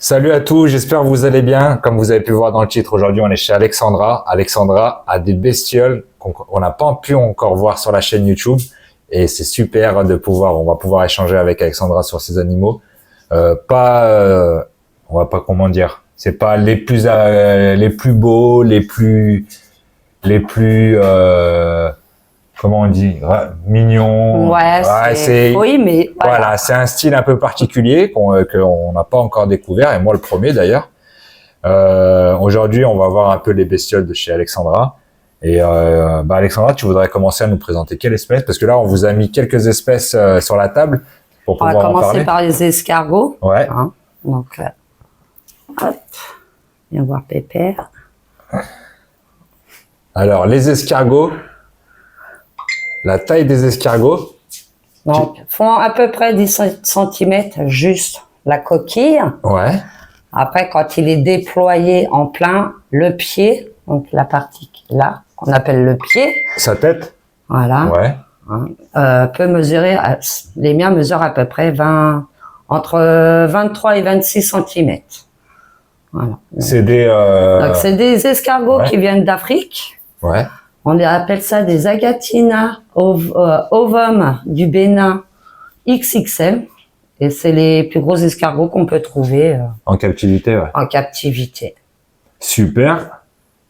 Salut à tous, j'espère que vous allez bien. Comme vous avez pu voir dans le titre, aujourd'hui on est chez Alexandra. Alexandra a des bestioles qu'on n'a pas pu encore voir sur la chaîne YouTube. Et c'est super on va pouvoir échanger avec Alexandra sur ces animaux. On va pas comment dire, c'est pas les plus beaux, comment on dit, mignons. Ouais, oui, mais voilà, c'est un style un peu particulier qu'on n'a pas encore découvert, et moi le premier d'ailleurs. Aujourd'hui, on va voir un peu les bestioles de chez Alexandra. Et Alexandra, tu voudrais commencer à nous présenter quelle espèce? Parce que là, on vous a mis quelques espèces sur la table pour pouvoir en parler. On va commencer par les escargots. Ouais. Hein, donc, hop, viens voir Pépère. Alors, les escargots, la taille des escargots. Donc, font à peu près 10 cm juste la coquille. Ouais. Après, quand il est déployé en plein, le pied, donc la partie là, qu'on appelle le pied. Sa tête. Voilà. Ouais. Peut mesurer, les miens mesurent à peu près entre 23 et 26 cm. Voilà. C'est des... Donc, c'est des escargots qui viennent d'Afrique. Ouais. On appelle ça des Agatina ovum du Bénin XXL. Et c'est les plus gros escargots qu'on peut trouver en captivité, ouais. En captivité. Super.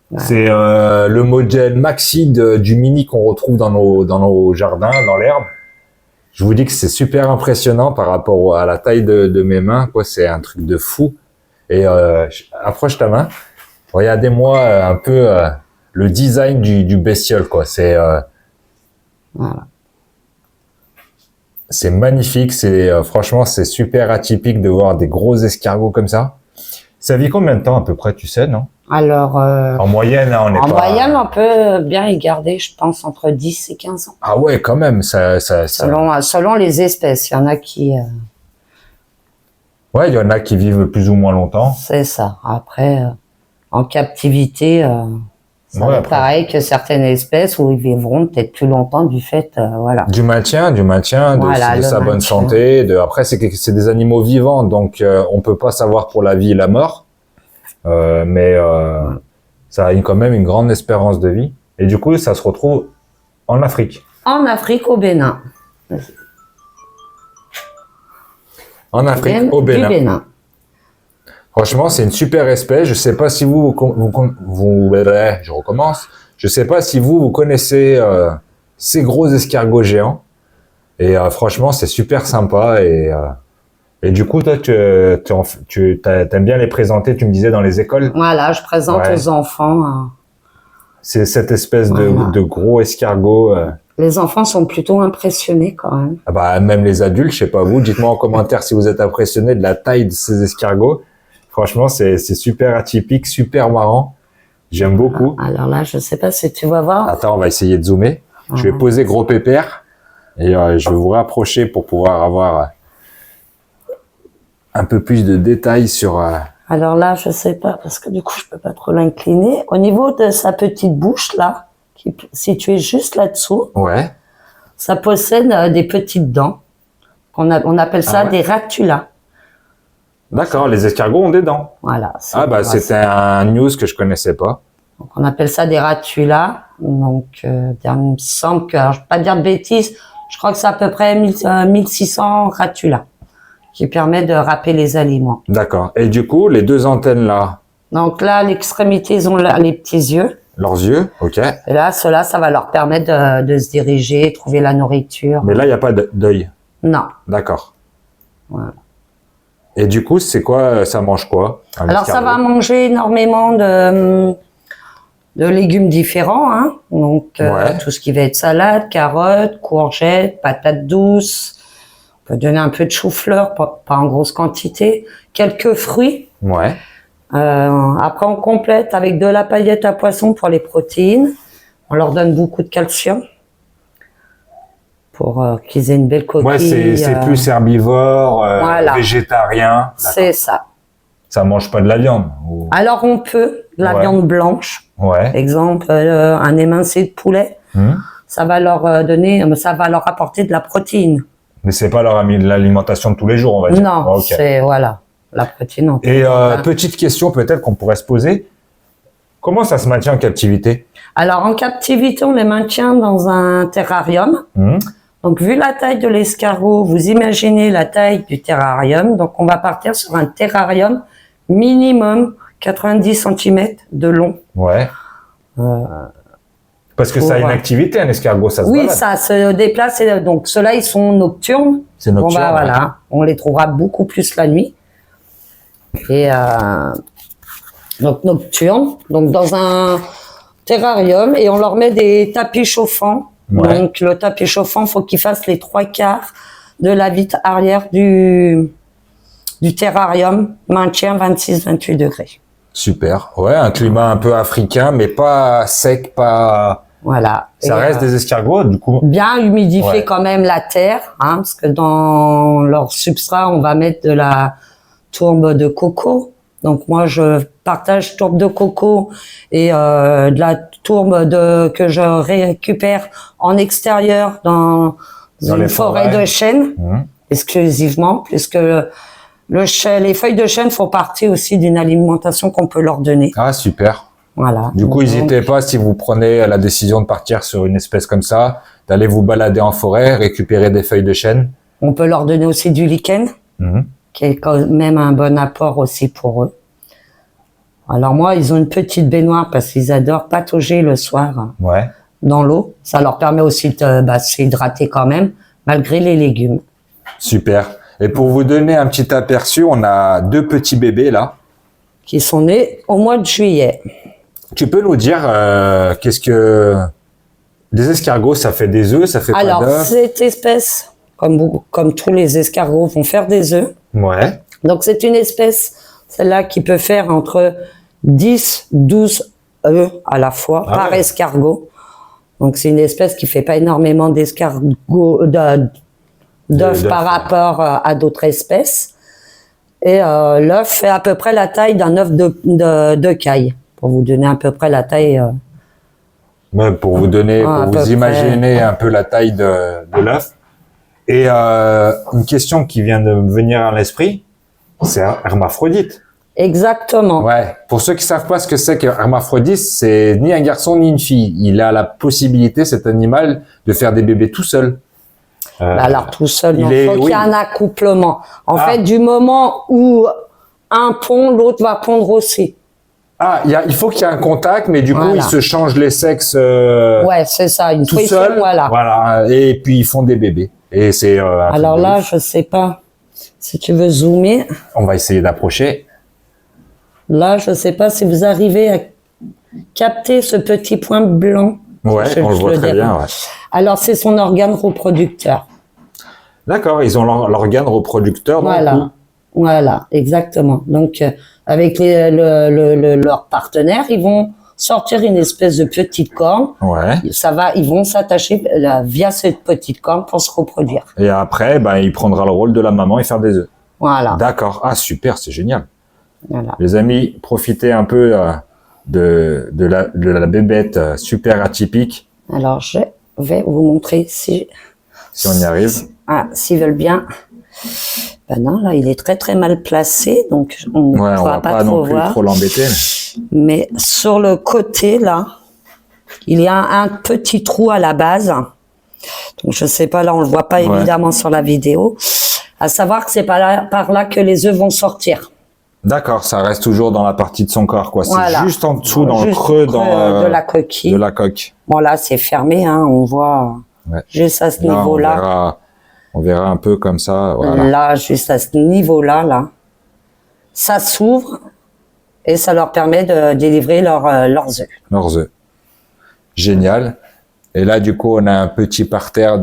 Ouais. C'est le modèle maxi du mini qu'on retrouve dans nos jardins, dans l'herbe. Je vous dis que c'est super impressionnant par rapport à la taille de mes mains, quoi. C'est un truc de fou. Et approche ta main. Regardez-moi un peu le design du bestiole, quoi. C'est voilà. C'est magnifique. Franchement, c'est super atypique de voir des gros escargots comme ça. Ça vit combien de temps à peu près, tu sais, non? Alors, en moyenne, hein, moyenne, on peut bien y garder, je pense, entre 10 et 15 ans. Ah ouais, quand même. Selon les espèces, il y en a qui... Ouais, il y en a qui vivent plus ou moins longtemps. C'est ça. Après, en captivité, c'est pareil que certaines espèces où ils vivront peut-être plus longtemps du fait, voilà. Du maintien, voilà, de sa bonne santé. Après, c'est des animaux vivants, donc on peut pas savoir pour la vie et la mort, mais ça a quand même une grande espérance de vie. Et du coup, ça se retrouve en Afrique. En Afrique, au Bénin. En Afrique, au Bénin. Du Bénin. Franchement, c'est une super espèce. Je sais pas si je recommence. Je sais pas si vous connaissez ces gros escargots géants. Et franchement, c'est super sympa. Et du coup, toi, tu aimes bien les présenter. Tu me disais dans les écoles. Voilà, je présente aux enfants. C'est cette espèce de gros escargot. Les enfants sont plutôt impressionnés quand même. Ah bah, même les adultes, je sais pas vous. Dites-moi en commentaire si vous êtes impressionnés de la taille de ces escargots. Franchement, c'est super atypique, super marrant. J'aime beaucoup. Alors là, je sais pas si tu vas voir. Attends, on va essayer de zoomer. Je vais poser gros Pépère et je vais vous rapprocher pour pouvoir avoir un peu plus de détails sur... Alors là, je sais pas parce que du coup, je peux pas trop l'incliner. Au niveau de sa petite bouche là, qui est située juste là-dessous, ça possède des petites dents. On appelle ça des ratulas. D'accord, les escargots ont des dents. Voilà. C'était un news que je connaissais pas. Donc, on appelle ça des ratulas. Donc, il me semble que, alors, je vais pas dire de bêtises, je crois que c'est à peu près 1600 ratulas qui permettent de râper les aliments. D'accord. Et du coup, les deux antennes là. Donc là, à l'extrémité, ils ont les petits yeux. Leurs yeux, ok. Et là, ceux-là, ça va leur permettre de se diriger, trouver la nourriture. Mais là, il n'y a pas d'œil. Non. D'accord. Voilà. Et du coup, c'est quoi, ça mange quoi? Alors, ça va manger énormément de légumes différents, hein. Donc, tout ce qui va être salade, carottes, courgettes, patates douces. On peut donner un peu de chou-fleur, pas en grosse quantité. Quelques fruits. Ouais. Après, on complète avec de la paillette à poisson pour les protéines. On leur donne beaucoup de calcium pour qu'ils aient une belle coquille. Ouais, c'est plus herbivore, végétarien. C'est ça. Ça mange pas de la viande. Alors, on peut de la viande blanche. Ouais. Exemple, un émincé de poulet. Ça va leur ça va leur apporter de la protéine. Mais c'est pas l'alimentation de tous les jours, on va dire. Non, voilà. La protéine en Et petite question peut-être qu'on pourrait se poser. Comment ça se maintient en captivité? Alors, en captivité, on les maintient dans un terrarium. Donc, vu la taille de l'escargot, vous imaginez la taille du terrarium. Donc, on va partir sur un terrarium minimum 90 cm de long. Ouais. Parce que ça a une activité, un escargot, ça se balade. Oui, ça se déplace. Et donc, ceux-là, ils sont nocturnes. C'est nocturne. Bon, voilà. On les trouvera beaucoup plus la nuit. Et donc, nocturnes. Donc, dans un terrarium. Et on leur met des tapis chauffants. Ouais. Donc, le tapis chauffant, faut qu'il fasse les 3/4 de la vitre arrière du terrarium. Maintien 26-28 degrés. Super. Ouais, un climat un peu africain, mais pas sec, pas... Voilà. Ça reste des escargots, du coup. Bien humidifier quand même la terre, hein, parce que dans leur substrat, on va mettre de la tourbe de coco. Donc moi, je partage tourbe de coco et de la tourbe que je récupère en extérieur dans une forêt de chêne, exclusivement, puisque les feuilles de chêne font partie aussi d'une alimentation qu'on peut leur donner. Ah, super. Voilà. Du coup, n'hésitez pas, si vous prenez la décision de partir sur une espèce comme ça, d'aller vous balader en forêt, récupérer des feuilles de chêne. On peut leur donner aussi du lichen, qui est quand même un bon apport aussi pour eux. Alors moi, ils ont une petite baignoire parce qu'ils adorent patauger le soir dans l'eau. Ça leur permet aussi de s'hydrater quand même, malgré les légumes. Super. Et pour vous donner un petit aperçu, on a 2 petits bébés là. Qui sont nés au mois de juillet. Tu peux nous dire qu'est-ce que des escargots, ça fait des œufs, ça fait pas d'œufs? Alors cette espèce, comme tous les escargots, vont faire des œufs. Ouais. Donc c'est une espèce, celle-là, qui peut faire entre 10-12 œufs à la fois par escargot. Donc c'est une espèce qui fait pas énormément d'escargots, d'œufs par rapport à d'autres espèces. Et l'œuf fait à peu près la taille d'un œuf de caille, pour vous donner à peu près la taille. Ouais, pour vous donner, pour vous imaginer un peu la taille de l'œuf. Et une question qui vient de me venir à l'esprit, c'est hermaphrodite. Exactement. Ouais. Pour ceux qui savent pas ce que c'est qu'un hermaphrodite, c'est ni un garçon ni une fille. Il a la possibilité, cet animal, de faire des bébés tout seul. Alors tout seul, il faut qu'il y ait un accouplement. En fait, du moment où un pond, l'autre va pondre aussi. Ah, il faut qu'il y ait un contact, mais du coup, ils se changent les sexes. Ouais, c'est ça. Une tout seul. Voilà. Et puis ils font des bébés. Et c'est. Alors là, je sais pas si tu veux zoomer. On va essayer d'approcher. Là, je sais pas si vous arrivez à capter ce petit point blanc. Ouais, on le voit très bien. Ouais. Alors, c'est son organe reproducteur. D'accord, ils ont l'organe reproducteur. Voilà, exactement. Donc, avec leur partenaire, ils vont sortir une espèce de petite corne. Ouais. Ils vont s'attacher via cette petite corne pour se reproduire. Et après, il prendra le rôle de la maman et faire des œufs. Voilà. D'accord. Ah, super, c'est génial. Voilà. Les amis, profitez un peu de la bébête super atypique. Alors, je vais vous montrer si on y arrive. S'ils veulent bien. Ben non, là, il est très très mal placé, donc on ne pourra pas trop voir. Trop l'embêter. Mais sur le côté, là, il y a un petit trou à la base. Donc, je sais pas, là, on le voit pas évidemment sur la vidéo. À savoir que c'est par là que les œufs vont sortir. D'accord, ça reste toujours dans la partie de son corps, quoi. C'est juste en dessous, dans le creux, de la coquille. De la coque. Bon, là, c'est fermé, hein, on voit juste à ce niveau-là. On verra un peu comme ça, voilà. Là, juste à ce niveau-là, là, ça s'ouvre et ça leur permet de délivrer leurs œufs. Leurs œufs. Génial. Et là, du coup, on a un petit parterre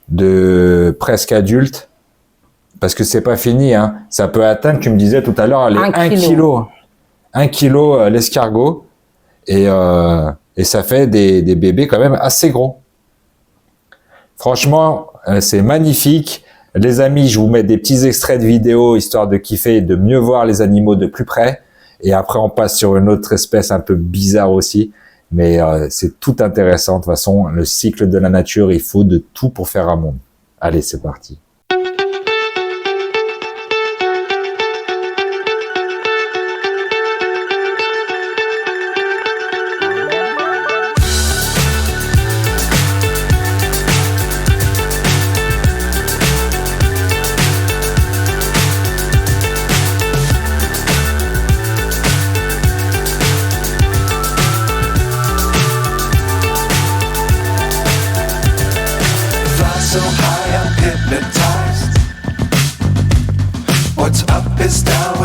de presque adultes. Parce que c'est pas fini, hein. Ça peut atteindre, tu me disais tout à l'heure, 1 kilo. 1 kilo l'escargot. Et ça fait des bébés quand même assez gros. Franchement, c'est magnifique. Les amis, je vous mets des petits extraits de vidéos histoire de kiffer et de mieux voir les animaux de plus près. Et après, on passe sur une autre espèce un peu bizarre aussi. Mais c'est tout intéressant. De toute façon, le cycle de la nature, il faut de tout pour faire un monde. Allez, c'est parti.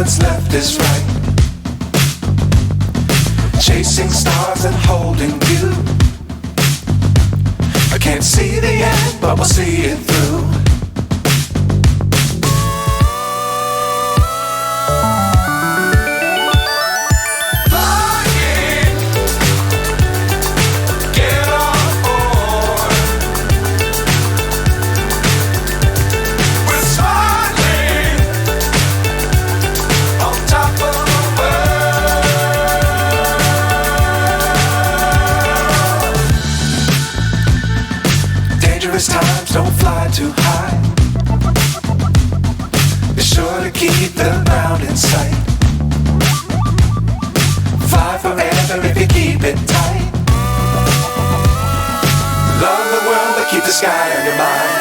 what's left is right. Chasing stars and holding you. I can't see the end, but we'll see it through. Times don't fly too high. Be sure to keep the ground in sight. Fly forever if you keep it tight. Love the world but keep the sky on your mind.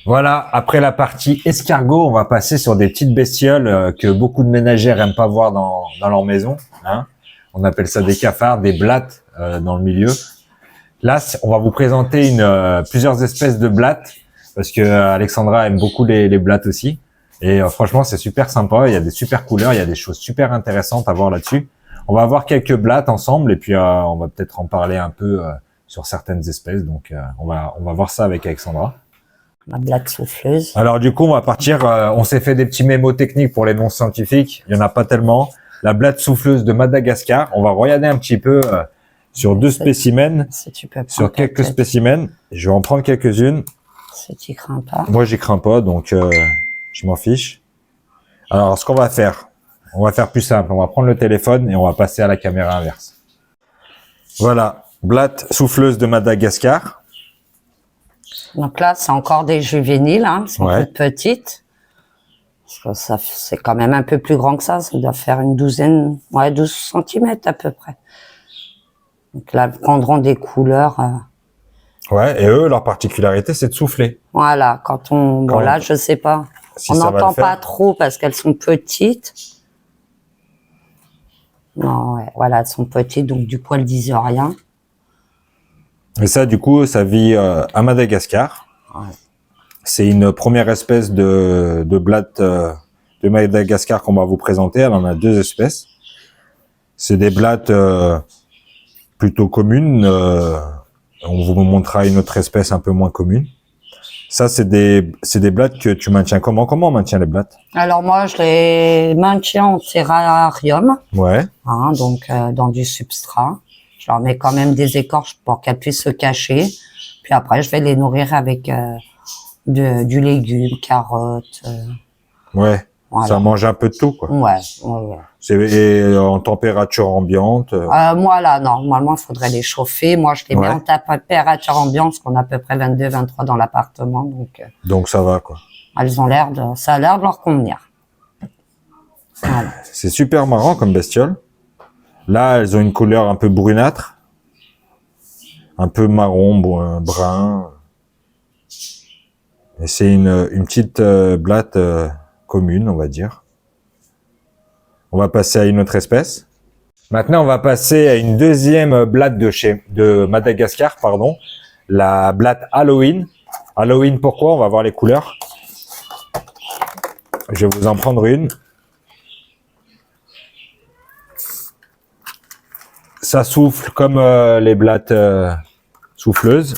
Voilà, après la partie escargot, on va passer sur des petites bestioles que beaucoup de ménagères aiment pas voir dans leur maison. Hein. On appelle ça des cafards, des blattes dans le milieu. Là, on va vous présenter plusieurs espèces de blattes parce que Alexandra aime beaucoup les blattes aussi. Et franchement, c'est super sympa. Il y a des super couleurs, il y a des choses super intéressantes à voir là-dessus. On va voir quelques blattes ensemble et puis on va peut-être en parler un peu sur certaines espèces. Donc, on va voir ça avec Alexandra. Ma blatte souffleuse. Alors du coup, on va partir. On s'est fait des petits mémos techniques pour les noms scientifiques. Il y en a pas tellement. La blatte souffleuse de Madagascar. On va regarder un petit peu sur deux spécimens, sur quelques spécimens. Je vais en prendre quelques-unes. Si tu crains pas. Moi, j'y crains pas, donc je m'en fiche. Alors, ce qu'on va faire plus simple. On va prendre le téléphone et on va passer à la caméra inverse. Voilà, blatte souffleuse de Madagascar. Donc là, c'est encore des juvéniles, hein, elles sont toutes petites. Parce que c'est quand même un peu plus grand que ça doit faire une douzaine, 12 centimètres à peu près. Donc là, elles prendront des couleurs. Ouais, et eux, leur particularité, c'est de souffler. Voilà, bon là, je sais pas. Si on ça n'entend pas trop parce qu'elles sont petites. Non, ouais, voilà, elles sont petites, donc du coup, elles disent rien. Et ça, du coup, ça vit à Madagascar. Ouais. C'est une première espèce de blatte de Madagascar qu'on va vous présenter. Elle en a deux espèces. C'est des blattes plutôt communes. On vous montrera une autre espèce un peu moins commune. Ça, c'est des blattes que tu maintiens comment? Comment on maintient les blattes? Alors moi, je les maintiens en terrarium. Ouais. Hein, donc dans du substrat. Je leur mets quand même des écorces pour qu'elles puissent se cacher. Puis après, je vais les nourrir avec du légume, carottes. Ouais. Voilà. Ça mange un peu de tout, quoi. Ouais. Et en température ambiante. Moi là, normalement, il faudrait les chauffer. Moi, je les mets en température ambiante, parce qu'on a à peu près 22, 23 dans l'appartement, donc ça va, quoi. Ça a l'air de leur convenir. Voilà. C'est super marrant comme bestiole. Là, elles ont une couleur un peu brunâtre, un peu marron, brun. Et c'est une petite blatte commune, on va dire. On va passer à une autre espèce. Maintenant, on va passer à une deuxième blatte de Madagascar, pardon. La blatte Halloween. Halloween, pourquoi? On va voir les couleurs. Je vais vous en prendre une. Ça souffle comme les blattes souffleuses.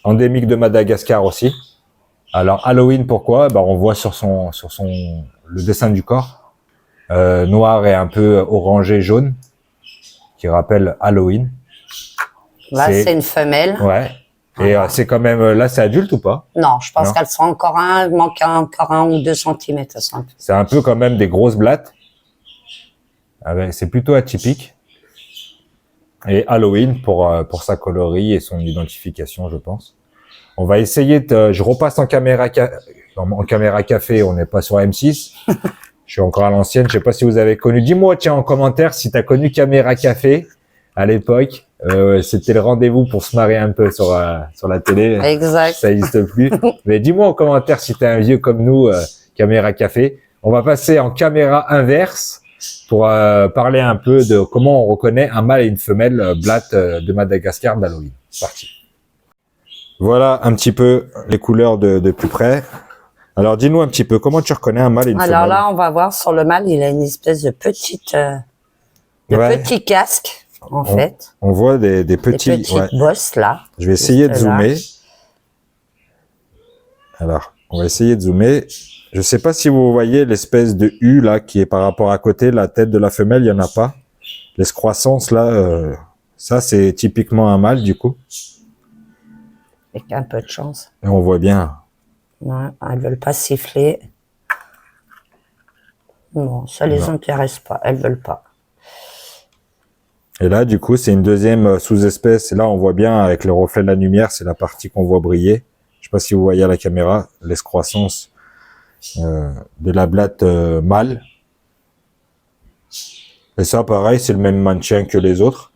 Endémique de Madagascar aussi. Alors Halloween, pourquoi? On voit sur le dessin du corps noir et un peu orangé jaune, qui rappelle Halloween. Là, c'est une femelle. Ouais. Et c'est quand même, là, c'est adulte ou pas? Non, je pense Non. qu'elles sont encore il manque encore 1 ou 2 centimètres. C'est un peu quand même des grosses blattes. C'est plutôt atypique. Et Halloween pour sa coloris et son identification, je pense. On va essayer je repasse en caméra café, on n'est pas sur M6. Je suis encore à l'ancienne, je sais pas si vous avez connu. Dis-moi, tiens, en commentaire, si tu as connu caméra café à l'époque. C'était le rendez-vous pour se marrer un peu sur la télé. Exact. Ça n'existe plus. Mais dis-moi en commentaire si t'es un vieux comme nous, caméra café. On va passer en caméra inverse pour parler un peu de comment on reconnaît un mâle et une femelle blatte de Madagascar d'Halloween. C'est parti. Voilà un petit peu les couleurs de plus près. Alors dis-nous un petit peu, comment tu reconnais un mâle et une femelle? Alors là, on va voir sur le mâle, il a une espèce de petite, petit casque. En fait, on voit des petits, petites bosses là. Je vais essayer de zoomer. Alors, on va essayer de zoomer. Je sais pas si vous voyez l'espèce de U là qui est par rapport à côté, la tête de la femelle, il y en a pas. L'escroissance là, ça c'est typiquement un mâle du coup. Avec un peu de chance. Et on voit bien. Ouais, elles veulent pas siffler. Non, ça les intéresse pas. Elles veulent pas. Et là, du coup, c'est une deuxième sous-espèce. Et là, on voit bien avec le reflet de la lumière, c'est la partie qu'on voit briller. Je sais pas si vous voyez à la caméra l'escroissance de la blatte mâle. Et ça, pareil, c'est le même maintien que les autres.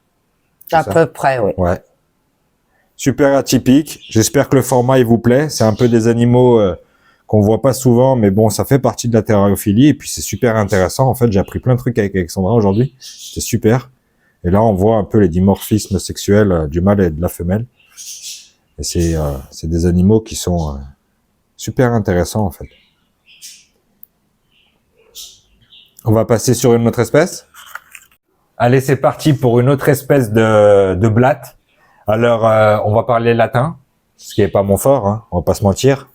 À peu près, oui. Ouais. Super atypique. J'espère que le format, il vous plaît. C'est un peu des animaux qu'on voit pas souvent, mais bon, ça fait partie de la terrariophilie. Et puis, c'est super intéressant. En fait, j'ai appris plein de trucs avec Alexandra aujourd'hui. C'était super. Et là, on voit un peu les dimorphismes sexuels du mâle et de la femelle. Et c'est des animaux qui sont super intéressants, en fait. On va passer sur une autre espèce. Allez, c'est parti pour une autre espèce de blatte. Alors, on va parler latin, ce qui est pas mon fort, hein, on va pas se mentir.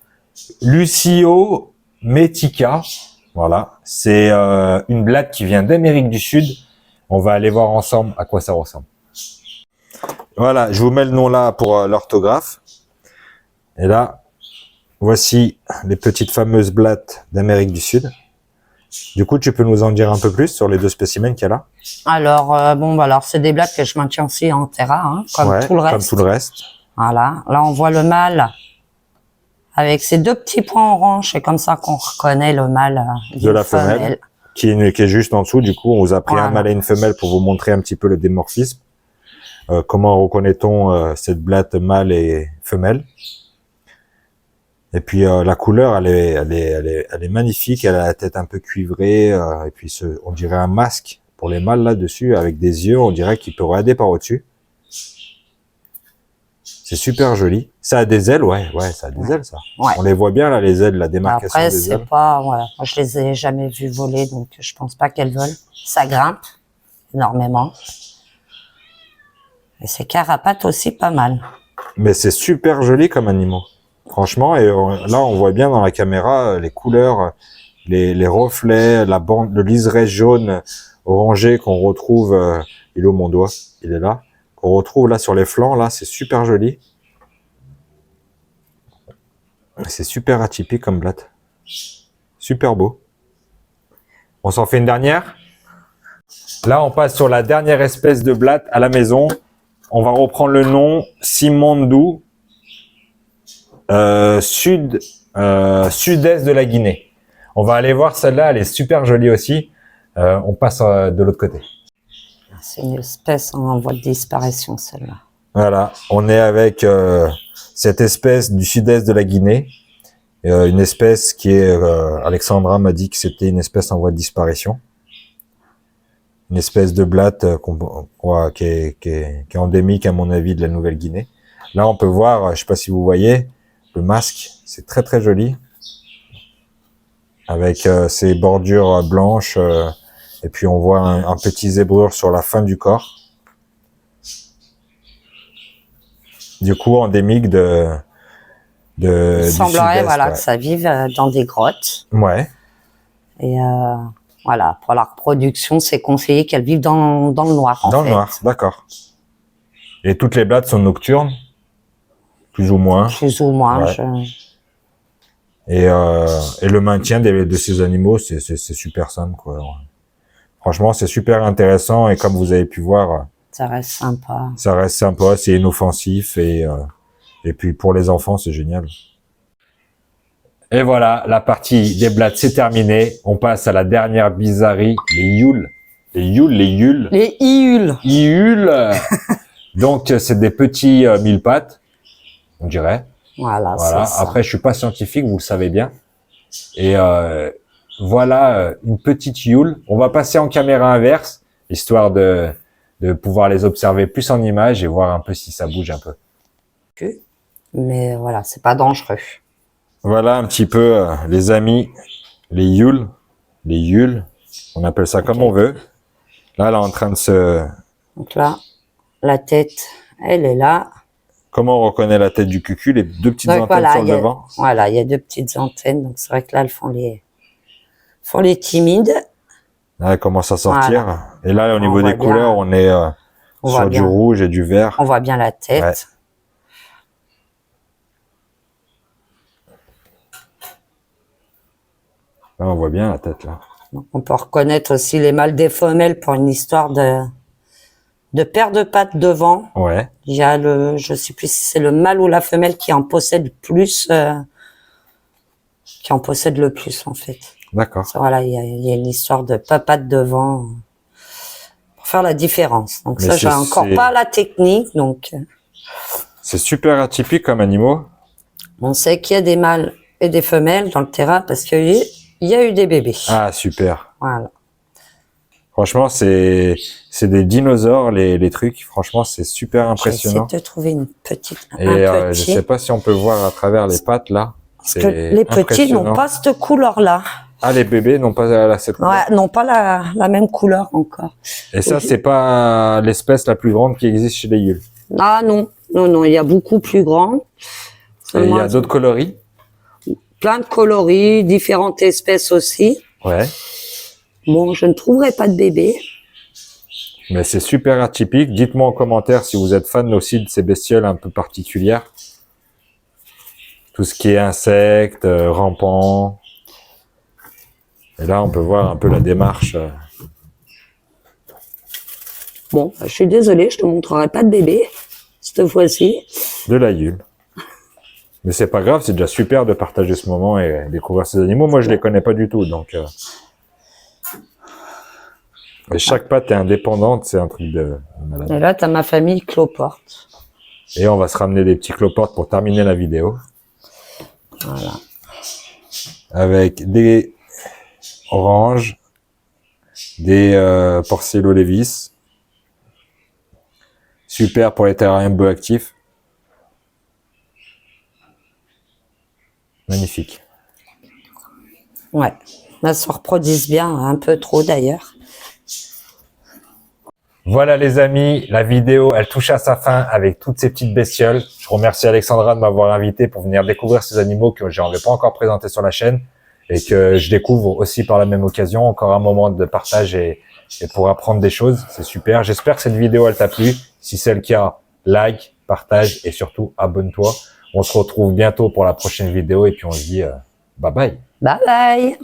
Lucio metica, voilà. C'est une blatte qui vient d'Amérique du Sud. On va aller voir ensemble à quoi ça ressemble. Voilà, je vous mets le nom là pour l'orthographe. Et là, voici les petites fameuses blattes d'Amérique du Sud. Du coup, tu peux nous en dire un peu plus sur les deux spécimens qu'il y a là? Alors, alors c'est des blattes que je maintiens aussi en terra, hein, comme tout le reste. Comme tout le reste. Voilà. Là, on voit le mâle avec ses 2 petits points orange. C'est comme ça qu'on reconnaît le mâle de la femelle. Qui est juste en dessous. Du coup, on vous a pris un mâle et une femelle pour vous montrer un petit peu le dimorphisme. Comment reconnaît-on cette blatte mâle et femelle? Et puis la couleur, elle est magnifique. Elle a la tête un peu cuivrée. Et puis on dirait un masque pour les mâles là-dessus avec des yeux. On dirait qu'il peut regarder par au-dessus. C'est super joli. Ça a des ailes, ouais, ça a des ailes, ça. Ouais. On les voit bien là, les ailes, la démarcation Après, des ailes. c'est pas, voilà. Moi, je les ai jamais vues voler, donc je pense pas qu'elles volent. Ça grimpe énormément. Et ses carapates aussi pas mal. Mais c'est super joli comme animal. Franchement, et là, on voit bien dans la caméra les couleurs, les reflets, la bande, le liseré jaune orangé qu'on retrouve, il est où mon doigt? Il est là. Qu'on retrouve là sur les flancs, là, c'est super joli. C'est super atypique comme blatte. Super beau. On s'en fait une dernière? Là, on passe sur la dernière espèce de blatte à la maison. On va reprendre le nom Simandou, sud-est de la Guinée. On va aller voir celle-là, elle est super jolie aussi. On passe de l'autre côté. C'est une espèce en voie de disparition, celle-là. Voilà, on est avec cette espèce du sud-est de la Guinée. Une espèce qui est, Alexandra m'a dit que c'était une espèce en voie de disparition. Une espèce de blatte qui est endémique, à mon avis, de la Nouvelle-Guinée. Là, on peut voir, je sais pas si vous voyez, le masque, c'est très très joli. Avec ses bordures blanches, et puis on voit un petit zébrure sur la fin du corps. Du coup, endémique Il semblerait, voilà, ouais. que ça vive dans des grottes. Ouais. Et voilà, pour la reproduction, c'est conseillé qu'elles vivent dans le noir, en fait. Dans le noir, d'accord. Et toutes les blattes sont nocturnes? plus ou moins. Plus ou moins. Ouais. Et le maintien de ces animaux, c'est super simple, quoi. Franchement, c'est super intéressant et comme vous avez pu voir, Ça reste sympa. ça reste sympa, c'est inoffensif et puis pour les enfants, c'est génial. Et voilà, la partie des blattes, c'est terminé. On passe à la dernière bizarrerie, les yules. Les yules. Les iules. Iules. Donc, c'est des petits mille-pattes, on dirait. Voilà, Voilà. c'est ça. Après, je suis pas scientifique, vous le savez bien. Et voilà une petite yule. On va passer en caméra inverse, histoire de pouvoir les observer plus en image et voir un peu si ça bouge un peu. Mais voilà, c'est pas dangereux. Voilà un petit peu, les amis, les yules, on appelle ça comme on veut. Là, elle est en train de se... Donc là, la tête, elle est là. Comment on reconnaît la tête du cucu? Les deux petites Donc antennes voilà, sur le devant. Voilà, il y a deux petites antennes. Donc c'est vrai que là, elles font les timides. Là, elle commence à sortir. Voilà. Et là, au niveau voit des couleurs, bien. on est On voit sur du bien. rouge et du vert. On voit bien la tête. Ouais. Là, on voit bien la tête, là. Donc, on peut reconnaître aussi les mâles des femelles pour une histoire de paire de pattes devant. Ouais. Il y a je sais plus si c'est le mâle ou la femelle qui en possède plus, qui en possède le plus, en fait. D'accord. Voilà, il y a une histoire de pattes devant pour faire la différence. Donc Mais ça, j'ai encore pas la technique, donc c'est super atypique comme animaux. on sait qu'il y a des mâles et des femelles dans le terrain parce qu'il y a eu des bébés. Ah, super. Voilà. Franchement, c'est des dinosaures, les trucs. Franchement, c'est super impressionnant. J'essaie de trouver une petite, Et un je petit. sais pas si on peut voir à travers les pattes, là. Parce que les petits n'ont pas cette couleur-là. Ah, les bébés n'ont pas cette couleur. Ouais, n'ont pas la même couleur encore. Et ça, c'est pas l'espèce la plus grande qui existe chez les yules. Ah non, il y a beaucoup plus grand. Et il y a d'autres coloris. Plein de coloris, différentes espèces aussi. Ouais. Bon, je ne trouverai pas de bébé. Mais c'est super atypique. Dites-moi en commentaire si vous êtes fan aussi de ces bestioles un peu particulières. Tout ce qui est insectes, rampants. Et là, on peut voir un peu la démarche. Bon, je suis désolée, je te montrerai pas de bébé cette fois-ci. De la yule. Mais c'est pas grave, c'est déjà super de partager ce moment et découvrir ces animaux. Moi, je les connais pas du tout, donc... Et chaque patte est indépendante, c'est un truc de malade. Et là, tu as ma famille cloporte. Et on va se ramener des petits cloportes pour terminer la vidéo. Voilà. Avec des oranges, des Porcello Levis. Super pour les terrariums bioactifs. Magnifique. Ouais. Elles se reproduisent bien, un peu trop d'ailleurs. Voilà les amis, la vidéo elle touche à sa fin avec toutes ces petites bestioles. Je remercie Alexandra de m'avoir invité pour venir découvrir ces animaux que j'en avais pas encore présentés sur la chaîne et que je découvre aussi par la même occasion. Encore un moment de partage et pour apprendre des choses, c'est super. J'espère que cette vidéo elle t'a plu. Si c'est le cas, like, partage et surtout abonne-toi. On se retrouve bientôt pour la prochaine vidéo et puis on se dit bye bye. Bye bye!